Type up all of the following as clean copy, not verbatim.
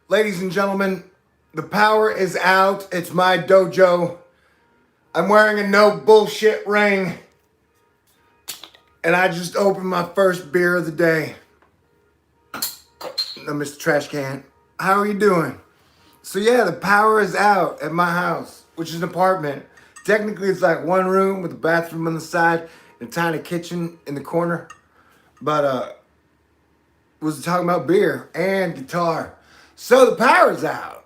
Ladies and gentlemen, the power is out. It's my dojo. I'm wearing a no bullshit ring. And I just opened my first beer of the day. No, Mr. Trash Can. How are you doing? So yeah, the power is out at my house, which is an apartment. Technically, it's like one room with a bathroom on the side and a tiny kitchen in the corner. But was talking about beer and guitar. So the power's out.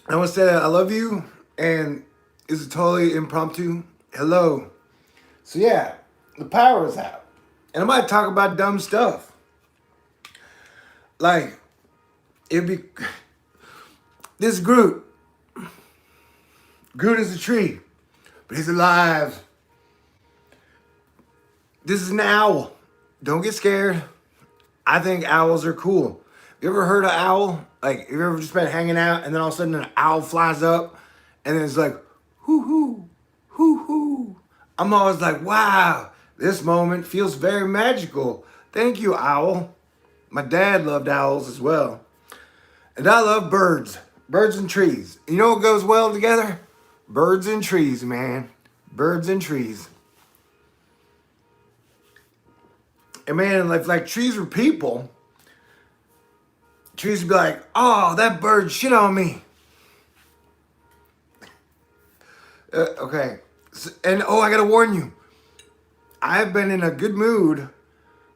I want to say that I love you, and it's a totally impromptu hello. So yeah, the power is out. And I might talk about dumb stuff. Like, it'd be this Groot. Groot is a tree, but he's alive. This is an owl. Don't get scared. I think owls are cool. You ever heard of owl? Like, you ever just been hanging out and then all of a sudden an owl flies up and then it's like, hoo hoo, hoo hoo. I'm always like, wow, this moment feels very magical. Thank you, owl. My dad loved owls as well. And I love birds. Birds and trees. You know what goes well together? Birds and trees, man. Birds and trees. And man, if like trees were people, trees would be like, oh, that bird shit on me. Okay. And oh, I gotta warn you. I've been in a good mood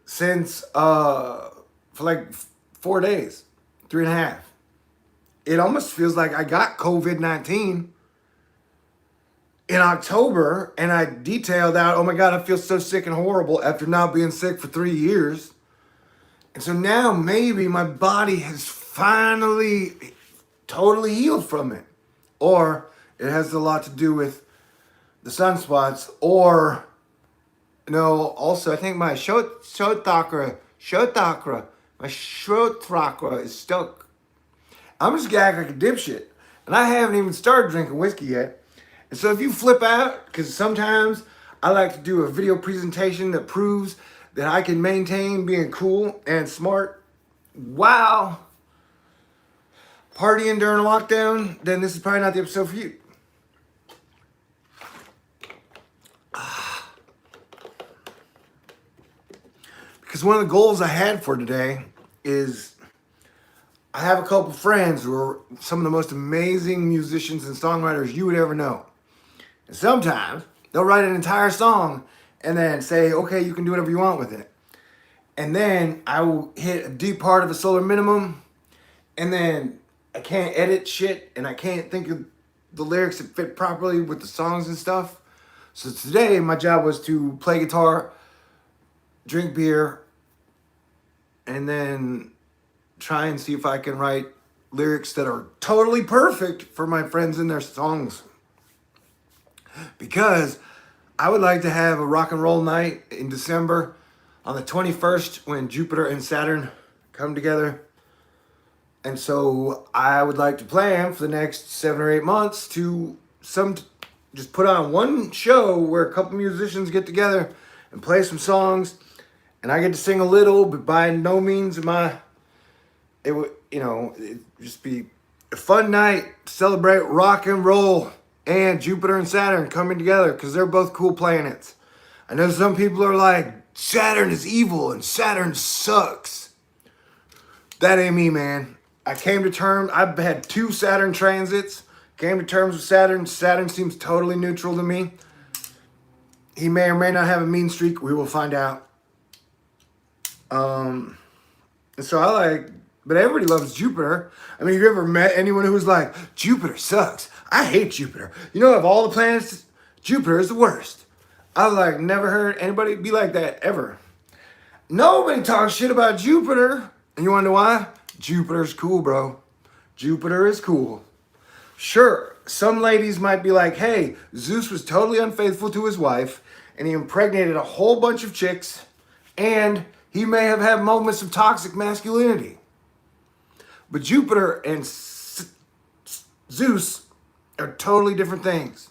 since for like 4 days, 3.5. It almost feels like I got COVID-19 in October, and I detailed out, oh my God, I feel so sick and horrible after not being sick for 3 years. And so now maybe my body has finally totally healed from it. Or it has a lot to do with the sunspots. Or, no, also I think my shotakra, my shotakra is stuck. I'm just gonna act like a dipshit. And I haven't even started drinking whiskey yet. And so if you flip out, because sometimes I like to do a video presentation that proves that I can maintain being cool and smart while partying during lockdown, then this is probably not the episode for you. Because one of the goals I had for today is I have a couple friends who are some of the most amazing musicians and songwriters you would ever know. And sometimes they'll write an entire song and then say, okay, you can do whatever you want with it. And then I will hit a deep part of a solar minimum, and then I can't edit shit, and I can't think of the lyrics that fit properly with the songs and stuff. So today my job was to play guitar, drink beer, and then try and see if I can write lyrics that are totally perfect for my friends and their songs. Because I would like to have a rock and roll night in December on the 21st when Jupiter and Saturn come together. And so I would like to plan for the next 7 or 8 months to just put on one show where a couple musicians get together and play some songs. And I get to sing a little, but by no means it would, it'd just be a fun night to celebrate rock and roll and Jupiter and Saturn coming together because they're both cool planets. I know some people are like, Saturn is evil and Saturn sucks. That ain't me, man. I came to terms, I've had 2 Saturn transits, came to terms with Saturn. Saturn seems totally neutral to me. He may or may not have a mean streak. We will find out. And so but everybody loves Jupiter. I mean, have you ever met anyone who was like, Jupiter sucks. I hate Jupiter. You know, of all the planets, Jupiter is the worst. I've never heard anybody be like that ever. Nobody talks shit about Jupiter. And you wonder why? Jupiter's cool, bro. Jupiter is cool. Sure, some ladies might be like, hey, Zeus was totally unfaithful to his wife, and he impregnated a whole bunch of chicks, and he may have had moments of toxic masculinity. But Jupiter and Zeus are totally different things.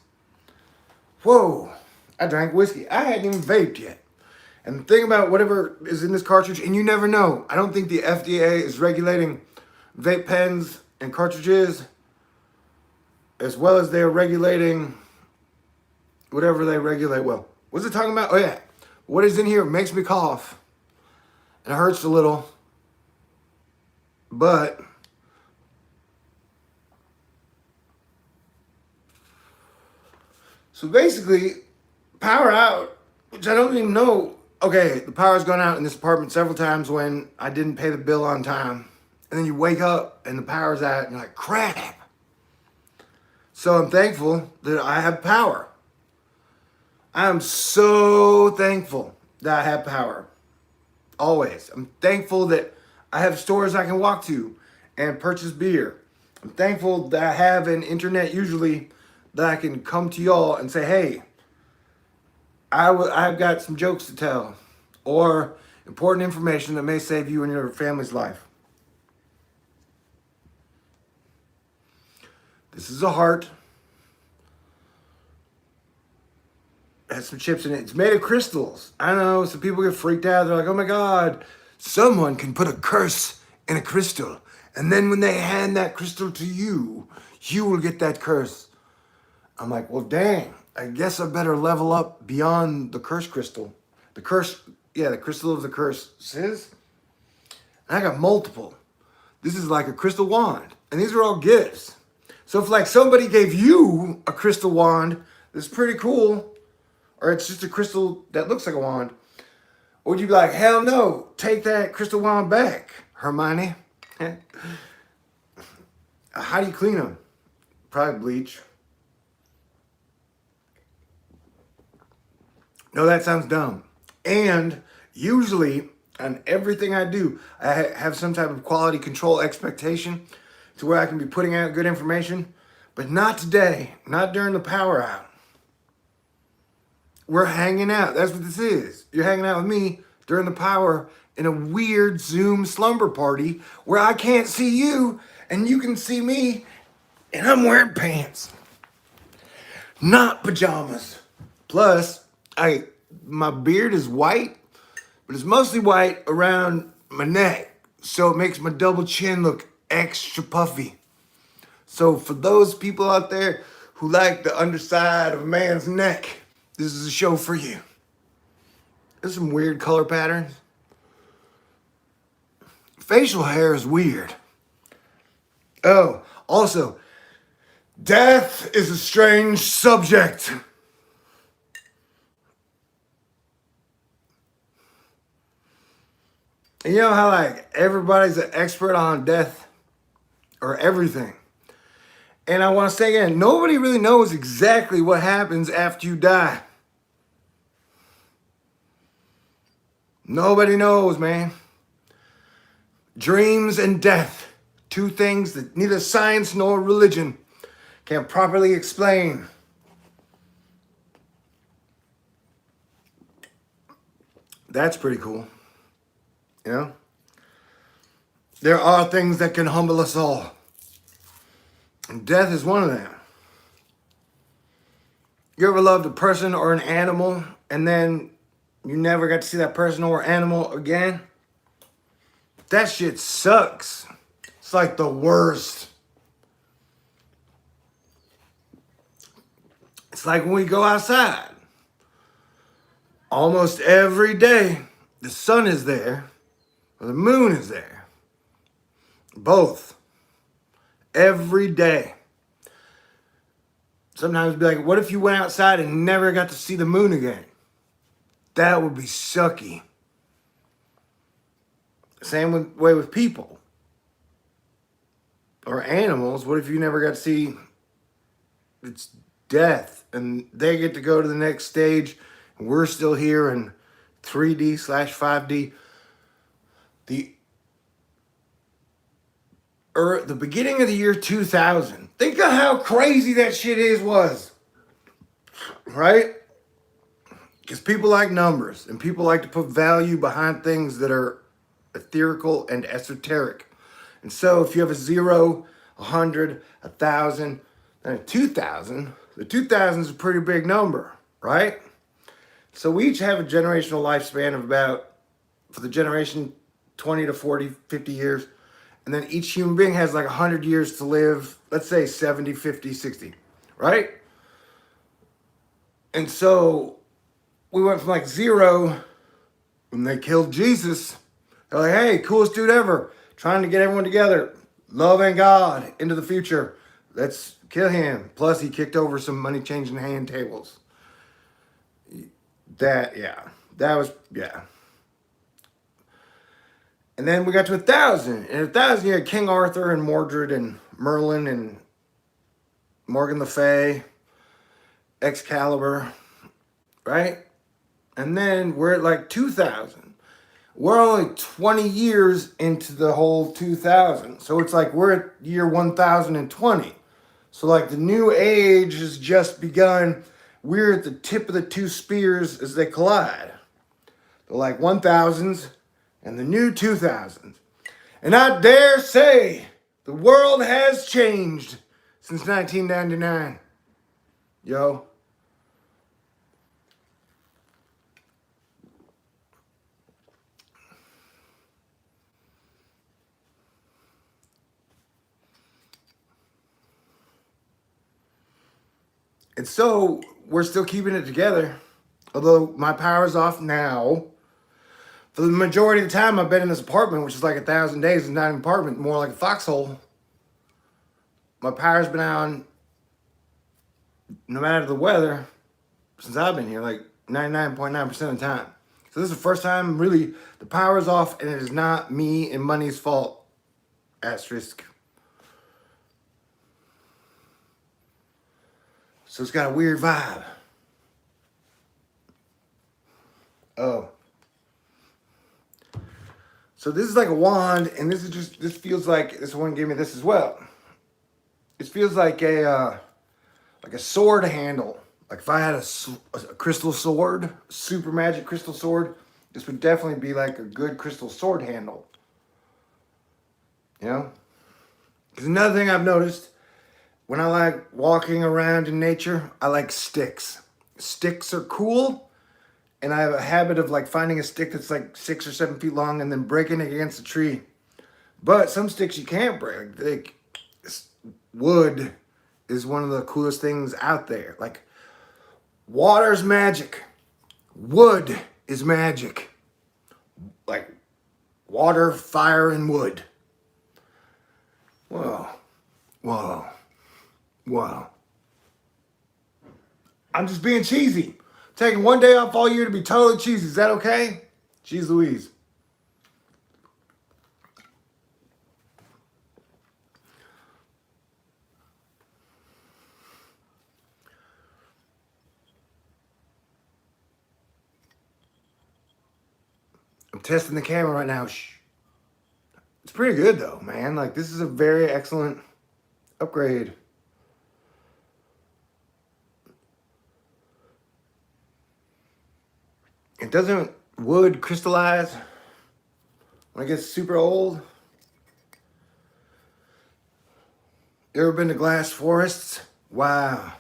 Whoa, I drank whiskey. I hadn't even vaped yet. And the thing about whatever is in this cartridge, and you never know. I don't think the FDA is regulating vape pens and cartridges as well as they're regulating whatever they regulate. Well, what's it talking about? Oh yeah, what is in here makes me cough. And it hurts a little. But so basically, power out, which I don't even know. Okay, the power's gone out in this apartment several times when I didn't pay the bill on time. And then you wake up and the power's out and you're like, crap. So I'm thankful that I have power. I am so thankful that I have power. Always. I'm thankful that I have stores I can walk to and purchase beer. I'm thankful that I have an internet usually that I can come to y'all and say, hey, I've got some jokes to tell or important information that may save you and your family's life. This is a heart. It has some chips in it. It's made of crystals. I know some people get freaked out. They're like, oh my God, someone can put a curse in a crystal. And then when they hand that crystal to you, you will get that curse. I'm like, well, dang, I guess I better level up beyond the curse crystal. The crystal of the curses. And I got multiple. This is like a crystal wand. And these are all gifts. So if like somebody gave you a crystal wand that's pretty cool, or it's just a crystal that looks like a wand, would you be like, hell no, take that crystal wand back, Hermione? How do you clean them? Probably bleach. No, that sounds dumb. And usually on everything I do, I have some type of quality control expectation to where I can be putting out good information, but not today, not during the power out. We're hanging out. That's what this is. You're hanging out with me during the power in a weird Zoom slumber party where I can't see you and you can see me and I'm wearing pants, not pajamas. Plus, my beard is white, but it's mostly white around my neck, so it makes my double chin look extra puffy. So for those people out there who like the underside of a man's neck, this is a show for you. There's some weird color patterns. Facial hair is weird. Oh, also, death is a strange subject. And you know how like everybody's an expert on death or everything. And I want to say again, nobody really knows exactly what happens after you die. Nobody knows, man. Dreams and death, two things that neither science nor religion can properly explain. That's pretty cool. You know? There are things that can humble us all. And death is one of them. You ever loved a person or an animal and then you never got to see that person or animal again? That shit sucks. It's like the worst. It's like when we go outside. Almost every day, the sun is there or the moon is there. Both. Every day. Sometimes be like, what if you went outside and never got to see the moon again? That would be sucky. Same way with people. Or animals. What if you never got to see it's death and they get to go to the next stage and we're still here in 3D/5D. The beginning of the year 2000. Think of how crazy that shit was. Right? Because people like numbers and people like to put value behind things that are ethereal and esoteric. And so if you have a 0, 100, 1,000, and a 2,000, the 2,000 is a pretty big number, right? So we each have a generational lifespan of about, for the generation, 20 to 40, 50 years. And then each human being has like 100 years to live, let's say 70, 50, 60, right? And so we went from like zero when they killed Jesus. They're like, hey, coolest dude ever, trying to get everyone together, loving God into the future. Let's kill him. Plus, he kicked over some money changing hand tables. That was, yeah. And then we got to 1,000. And 1,000, you had King Arthur and Mordred and Merlin and Morgan Le Fay, Excalibur, right? And then we're at like 2,000. We're only 20 years into the whole 2,000. So it's like we're at year 1,020. So like the new age has just begun. We're at the tip of the two spears as they collide. The like 1,000s and the new 2,000s. And I dare say the world has changed since 1999. Yo. And so we're still keeping it together. Although my power's off now. For the majority of the time I've been in this apartment, which is like 1,000 days, it's not an apartment, more like a foxhole. My power's been on no matter the weather since I've been here, like 99.9% of the time. So this is the first time really the power's off and it is not me and money's fault. Asterisk. So it's got a weird vibe. Oh. So this is like a wand, and this feels like, this one gave me this as well. It feels like a sword handle. Like if I had a crystal sword, super magic crystal sword, this would definitely be like a good crystal sword handle. You know? Because another thing I've noticed, when I like walking around in nature, I like sticks. Sticks are cool. And I have a habit of like finding a stick that's like 6 or 7 feet long and then breaking it against a tree. But some sticks you can't break. Like wood is one of the coolest things out there. Like water's magic. Wood is magic. Like water, fire, and wood. Whoa. Whoa. Whoa. I'm just being cheesy. Taking one day off all year to be totally cheesy. Is that okay? Jeez Louise. I'm testing the camera right now. Shh. It's pretty good though, man. Like this is a very excellent upgrade. It doesn't wood crystallize when it gets super old. You ever been to glass forests? Wow.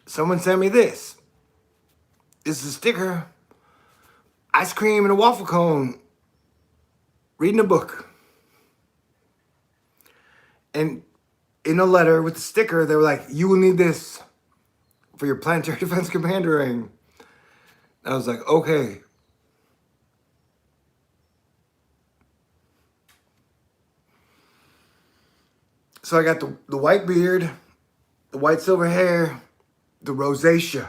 Someone sent me this. This is a sticker. Ice cream and a waffle cone. Reading a book. And in a letter with the sticker, they were like, you will need this for your planetary defense commander ring. I was like, okay. So I got the white beard, the white silver hair, the rosacea,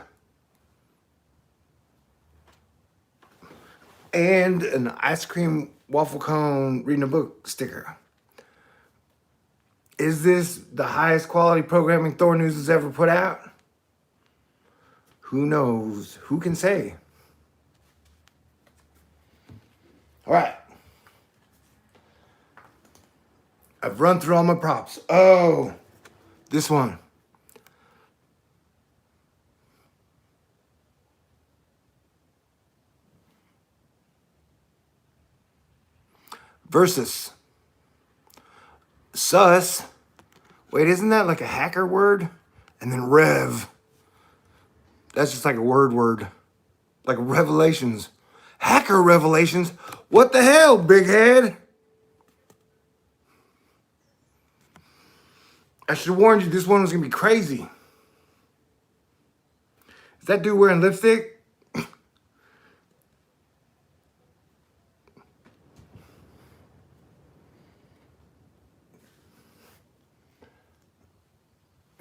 and an ice cream waffle cone reading a book sticker. Is this the highest quality programming Thor News has ever put out? Who knows? Who can say? All right. I've run through all my props. Oh, this one. versus sus. Wait, isn't that like a hacker word? And then rev. That's just like a word. Like revelations. Hacker revelations? What the hell, big head? I should have warned you this one was going to be crazy. Is that dude wearing lipstick?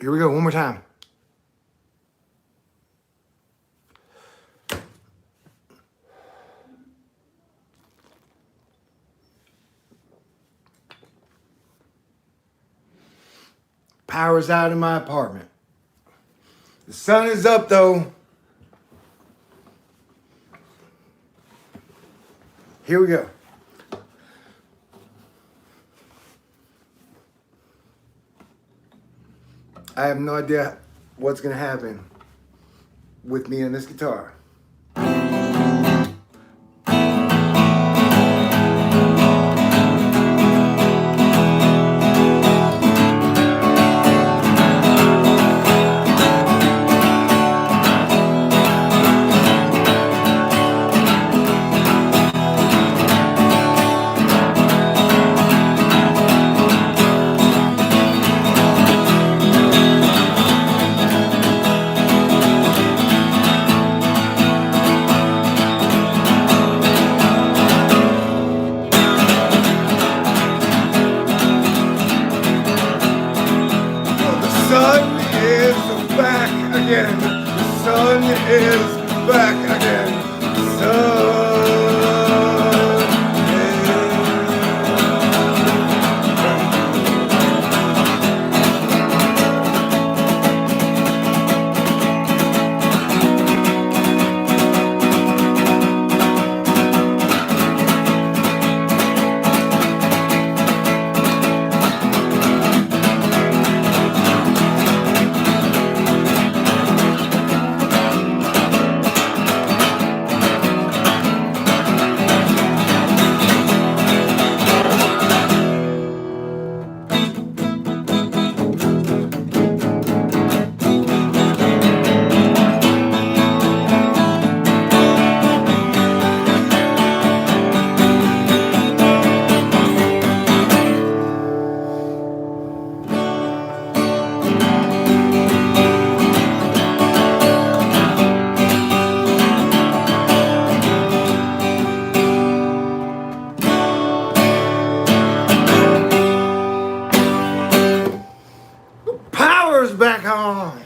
Here we go, one more time. Power's out in my apartment. The sun is up though. Here we go. I have no idea what's gonna happen with me and this guitar. The sun is back again. The sun back on.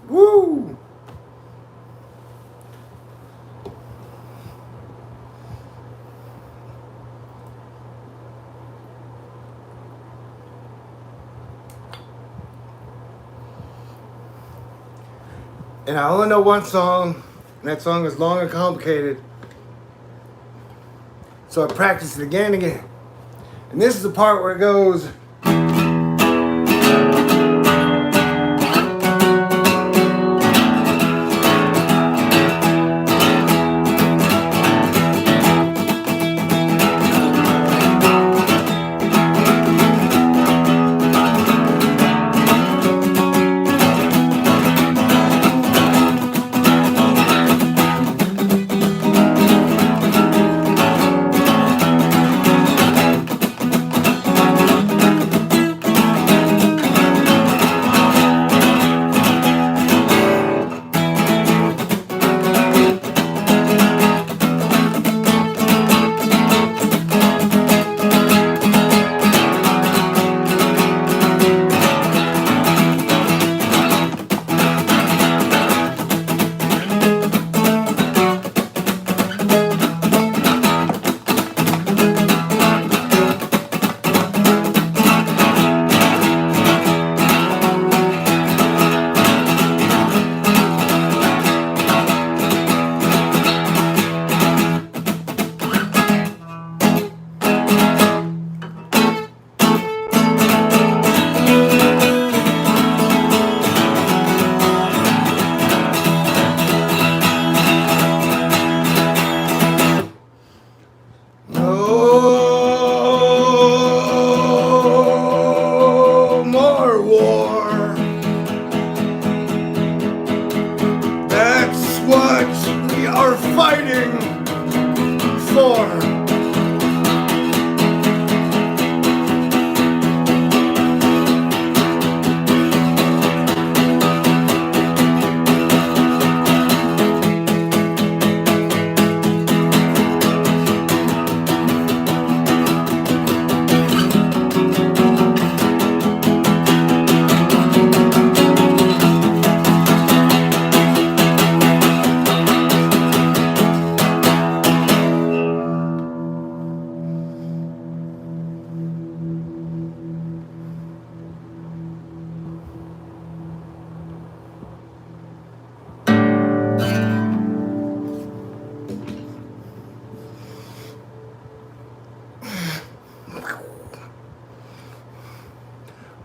Woo! And I only know one song, and that song is long and complicated. So I practiced it again and again. And this is the part where it goes.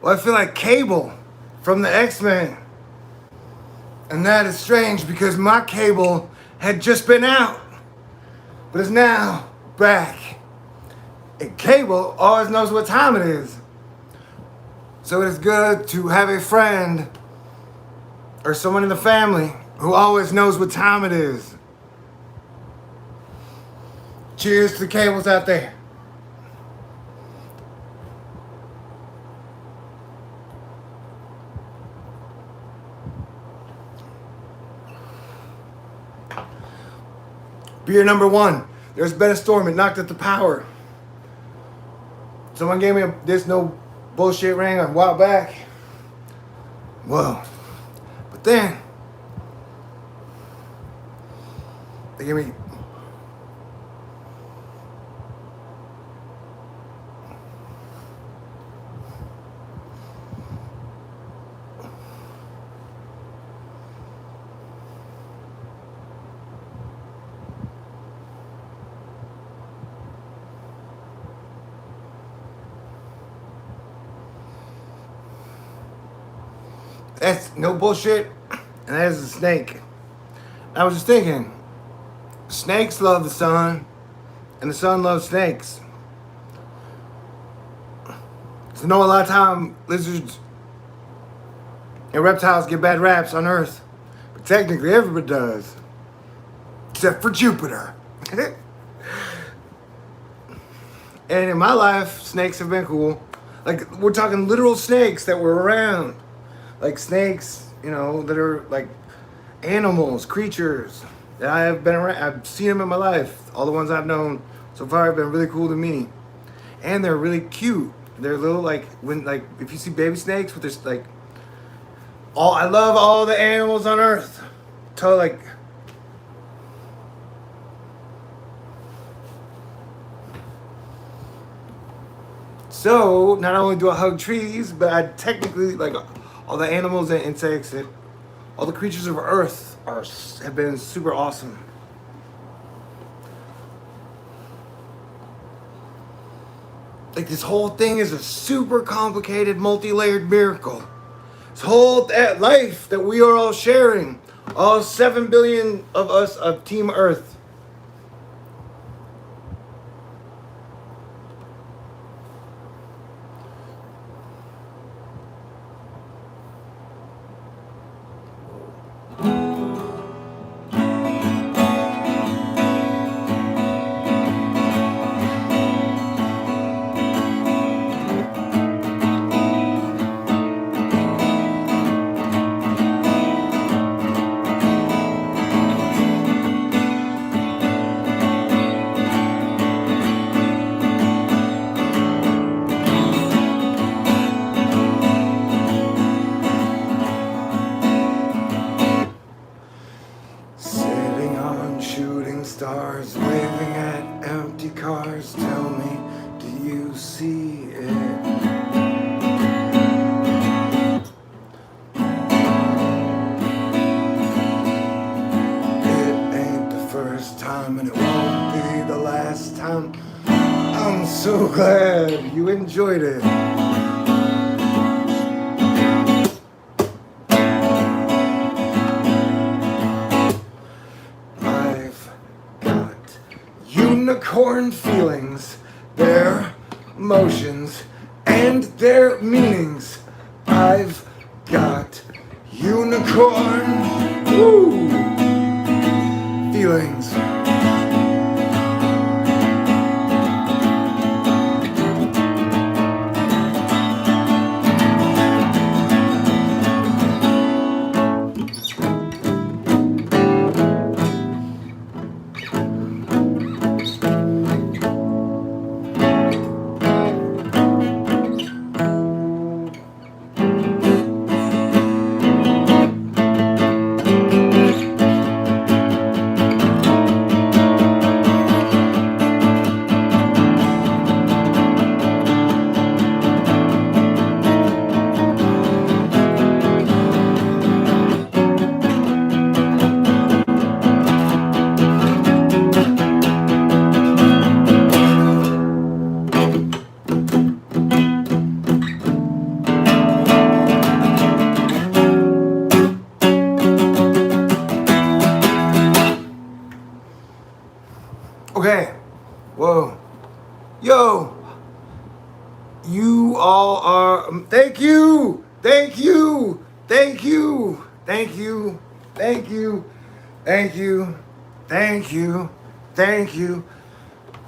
Well, I feel like Cable from the X-Men. And that is strange because my Cable had just been out, but is now back. And Cable always knows what time it is. So it is good to have a friend or someone in the family who always knows what time it is. Cheers to the Cables out there. Beer number one. There's been a storm. It knocked out the power. Someone gave me this no bullshit ring a while back. Whoa. But then they gave me that's no bullshit, and that is a snake. I was just thinking, snakes love the sun, and the sun loves snakes. So I know a lot of time lizards and reptiles get bad raps on Earth, but technically everybody does, except for Jupiter. And in my life, snakes have been cool. Like, we're talking literal snakes that were around. Like snakes, you know, that are like animals, creatures that I have been around. I've seen them in my life. All the ones I've known so far have been really cool to me. And they're really cute. They're little, like, if you see baby snakes with this, like, I love all the animals on Earth. So, like, so not only do I hug trees, but I technically, like, all the animals and insects and all the creatures of Earth have been super awesome. Like, this whole thing is a super complicated, multi-layered miracle. This whole life that we are all sharing, all 7 billion of us of Team Earth. Stars waving at empty cars. Tell me, do you see it? It ain't the first time and it won't be the last time. I'm so glad you enjoyed it. Unicorn feelings, their emotions, and their meanings. I've got unicorn feelings. Okay. Whoa. Yo. You all are. Thank you. Thank you. Thank you. Thank you. Thank you. Thank you. Thank you. Thank you.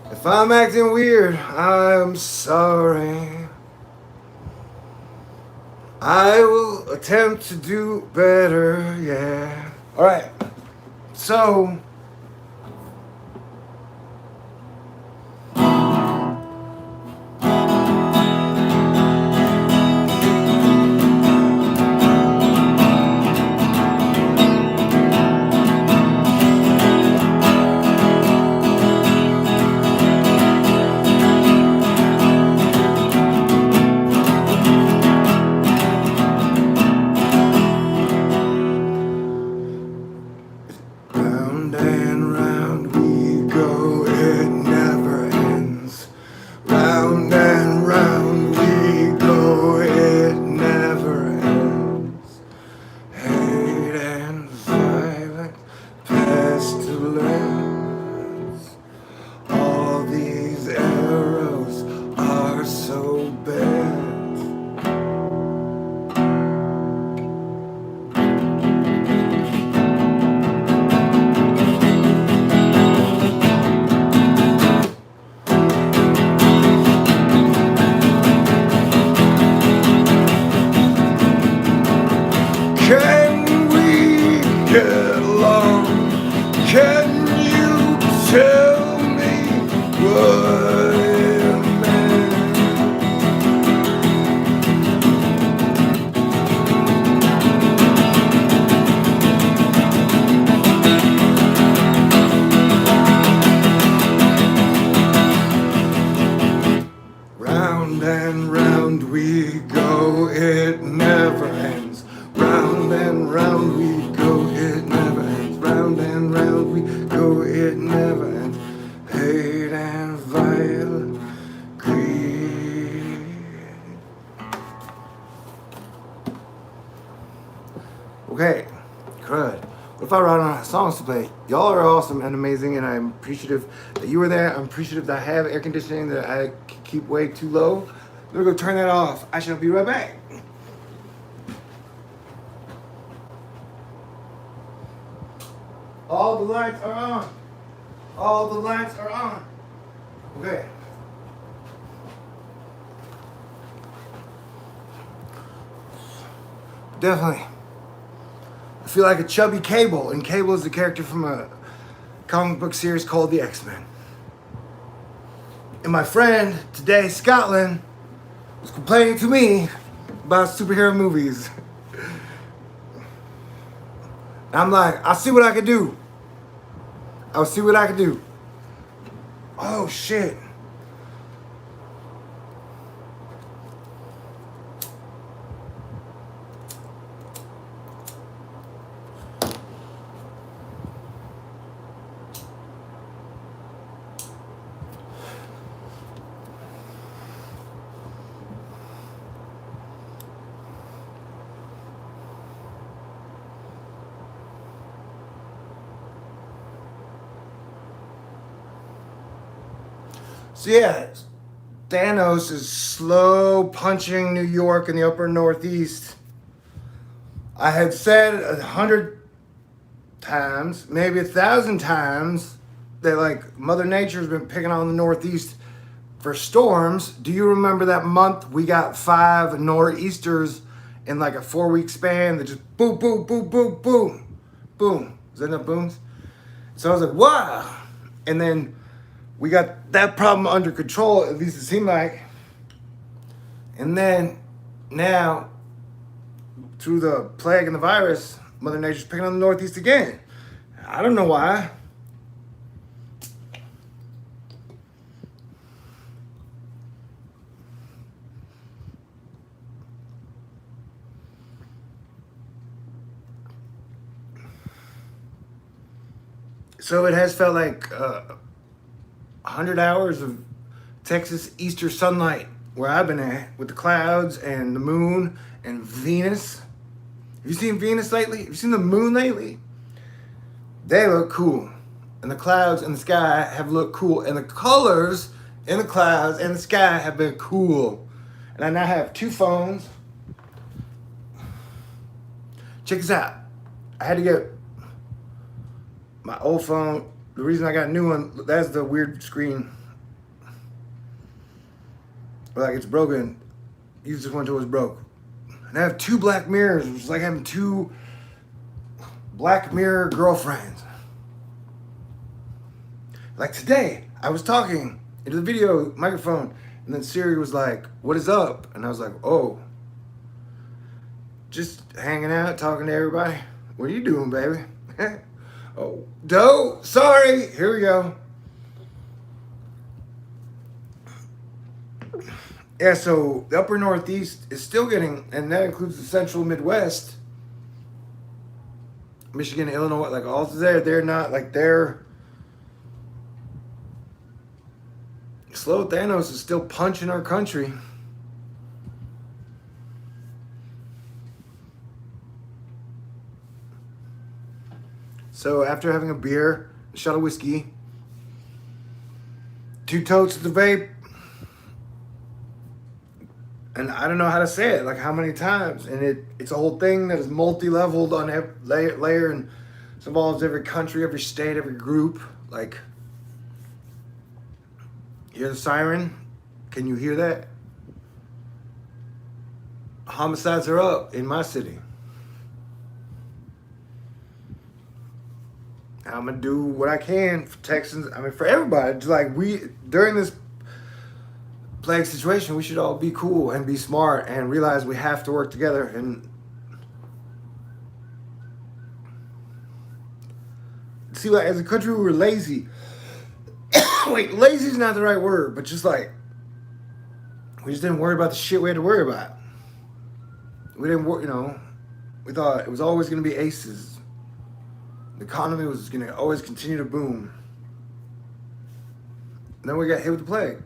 If I'm acting weird, I'm sorry. I will attempt to do better, yeah. Alright, so round and round we go, it never ends. Round and round we go, it never ends. Hate and violence, pestilence. All these arrows are so bent. Can we get along? Can you tell me what it meant? Round and round we go, it never ends. Round and round we go, it never ends. Round and round we go, it never ends. Hate and violence, greed. Okay, crud. What if I run out of songs to play? Y'all are awesome and amazing, and I'm appreciative that you were there. I'm appreciative that I have air conditioning that I keep way too low. I'm gonna go turn that off. I shall be right back. All the lights are on. All the lights are on. Okay. Definitely. I feel like a chubby Cable, and Cable is the character from a comic book series called The X-Men. And my friend today, Scotland, was complaining to me about superhero movies. And I'm like, I'll see what I can do. I'll see what I can do. Oh shit. So yeah, Thanos is slow punching New York in the upper northeast. I had said 100 times, maybe 1,000 times, that like Mother Nature's been picking on the northeast for storms. Do you remember that month we got 5 nor'easters in like a 4-week span that just boom, boom, boom, boom, boom, boom. Is that enough booms? So I was like, wow. And then we got that problem under control, at least it seemed like. And then now, through the plague and the virus, Mother Nature's picking on the Northeast again. I don't know why. So it has felt like 100 hours of Texas Easter sunlight where I've been at with the clouds and the moon and Venus. Have you seen Venus lately? Have you seen the moon lately? They look cool. and the clouds and the sky have looked cool, and the colors in the clouds and the sky have been cool. And I now have two phones. Check this out. I had to get my old phone. The reason I got a new one, that's the weird screen. Like it's broken. Use this one until it's broke. And I have two black mirrors, which is like having two black mirror girlfriends. Like today, I was talking into the video microphone, and then Siri was like, "What is up?" And I was like, "Oh, just hanging out, talking to everybody. What are you doing, baby?" Oh, dope. Sorry. Here we go. Yeah, so the upper Northeast is still getting, and that includes the central Midwest, Michigan, Illinois, like all there. They're not like they're. Slow Thanos is still punching our country. So after having a beer, a shot of whiskey, 2 totes of the vape, and I don't know how to say it, like how many times, and it's a whole thing that is multi-leveled on every layer, and it involves every country, every state, every group. Like, hear the siren? Can you hear that? Homicides are up in my city. I'm gonna do what I can for Texans. I mean, for everybody. Just like during this plague situation, we should all be cool and be smart and realize we have to work together. And see, like as a country, we were lazy. Wait, lazy is not the right word, but just like we just didn't worry about the shit we had to worry about. We didn't work, we thought it was always gonna be aces. The economy was going to always continue to boom. And then we got hit with the plague.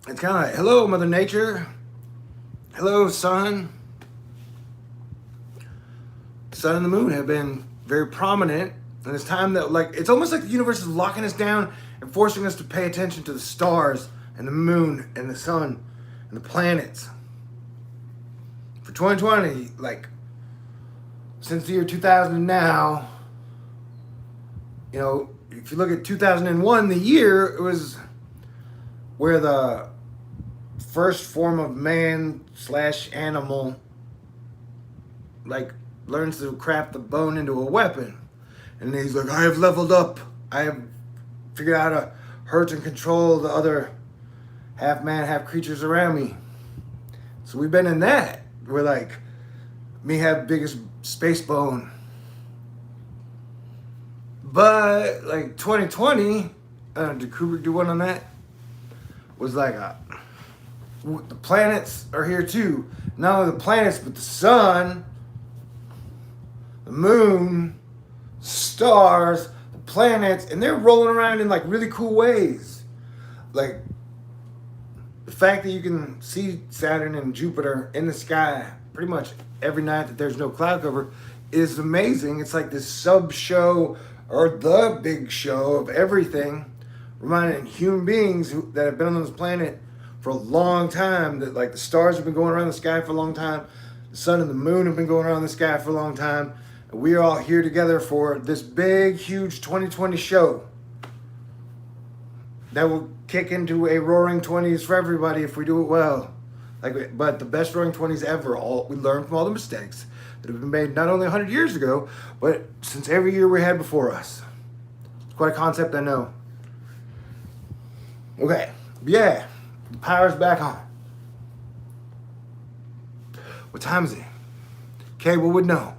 It's kind of like, hello, Mother Nature. Hello, sun. The sun and the moon have been very prominent. And it's time that, like, it's almost like the universe is locking us down and forcing us to pay attention to the stars and the moon and the sun and the planets. For 2020, like, since the year 2000 and now, if you look at 2001, the year, it was where the first form of man/animal, like, learns to craft the bone into a weapon. And he's like, I have leveled up. I have figured out how to hurt and control the other half man, half creatures around me. So we've been in that. We're like, me have biggest space bone. But like 2020, did Kubrick do one on that? Was like the planets are here too. Not only the planets, but the sun, the moon, stars, the planets, and they're rolling around in like really cool ways. Like the fact that you can see Saturn and Jupiter in the sky pretty much every night that there's no cloud cover is amazing. It's like this sub show or the big show of everything, reminding human beings that have been on this planet for a long time that like the stars have been going around the sky for a long time, the sun and the moon have been going around the sky for a long time, and we are all here together for this big, huge 2020 show that will kick into a roaring 20s for everybody if we do it well. But the best roaring 20s ever. We learned from all the mistakes that have been made not only 100 years ago, but since every year we had before us. It's quite a concept, I know. Okay, yeah, the power's back on. What time is it? Cable would know.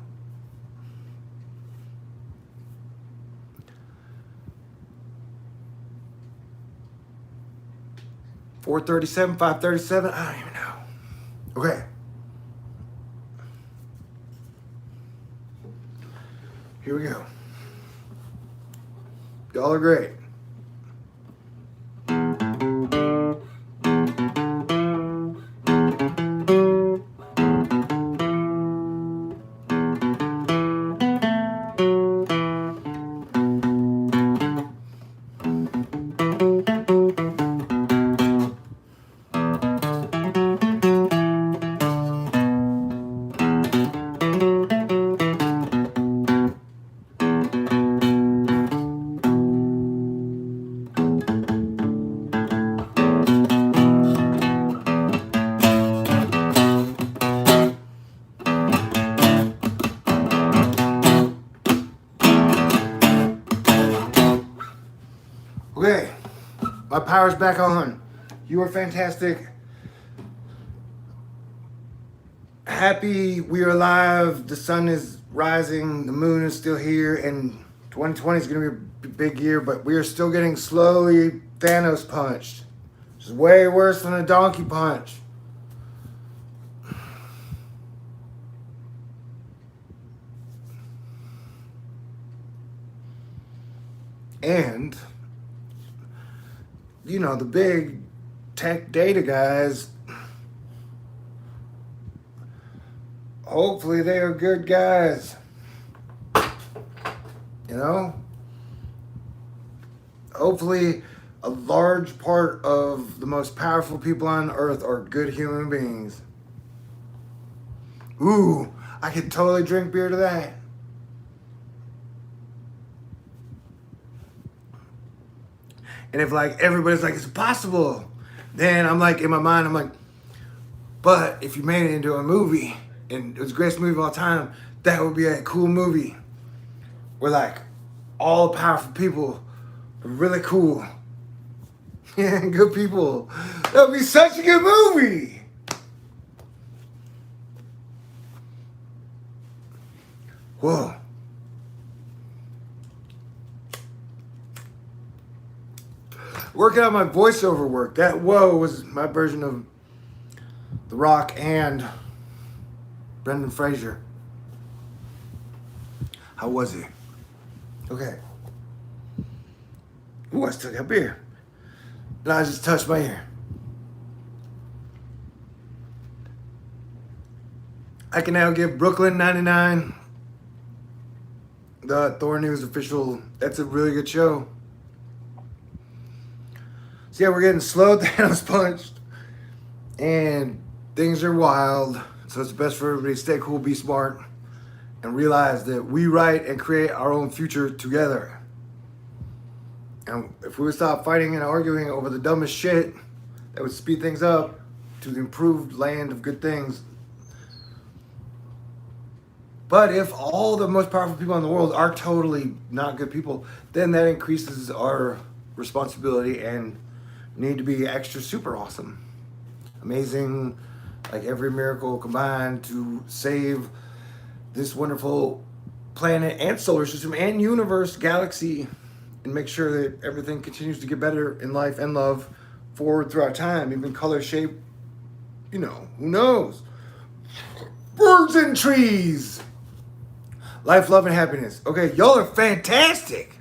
$4:37, $5:37, I don't even know. Okay. Here we go. Y'all are great. power's back on. You are fantastic. Happy we are alive. The sun is rising. The moon is still here. And 2020 is going to be a big year, but we are still getting slowly Thanos punched. Which is way worse than a donkey punch. And, you know, the big tech data guys, hopefully they are good guys. You know? Hopefully a large part of the most powerful people on earth are good human beings. Ooh, I could totally drink beer to that. And if like everybody's like, it's impossible, then I'm like, in my mind, I'm like, but if you made it into a movie and it was the greatest movie of all time, that would be a cool movie. Where like all powerful people are really cool. Yeah, good people. That would be such a good movie. Whoa. Working on my voiceover work. That whoa was my version of The Rock and Brendan Fraser. How was he? Okay. Ooh, I still got beer. And I just touched my ear. I can now give Brooklyn 99 the Thor News official. That's a really good show. So yeah, we're getting slow Thanos punched. And things are wild. So it's best for everybody to stay cool, be smart, and realize that we write and create our own future together. And if we would stop fighting and arguing over the dumbest shit, that would speed things up to the improved land of good things. But if all the most powerful people in the world are totally not good people, then that increases our responsibility and need to be extra super awesome. Amazing, like every miracle combined to save this wonderful planet and solar system and universe, galaxy, and make sure that everything continues to get better in life and love forward throughout time, even color, shape, you know, who knows? Birds and trees. Life, love, and happiness. Okay, y'all are fantastic.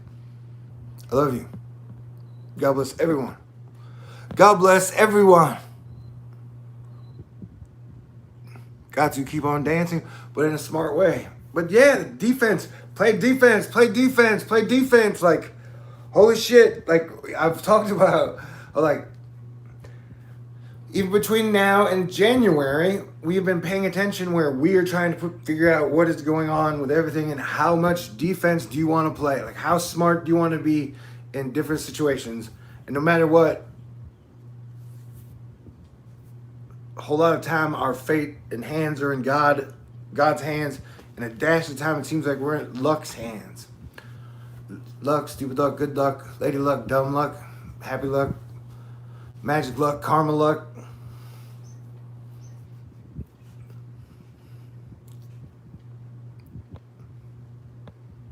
I love you. God bless everyone. God bless everyone. Got to keep on dancing, but in a smart way. But yeah, defense. Play defense. Play defense. Play defense. Like, holy shit. Like, I've talked about, like, even between now and January, we have been paying attention where we are trying to figure out what is going on with everything and how much defense do you want to play? Like, how smart do you want to be in different situations? And no matter what, a whole lot of time our fate and hands are in God's hands. And a dash of time, it seems like we're in luck's hands. Luck, stupid luck, good luck, lady luck, dumb luck, happy luck, magic luck, karma luck.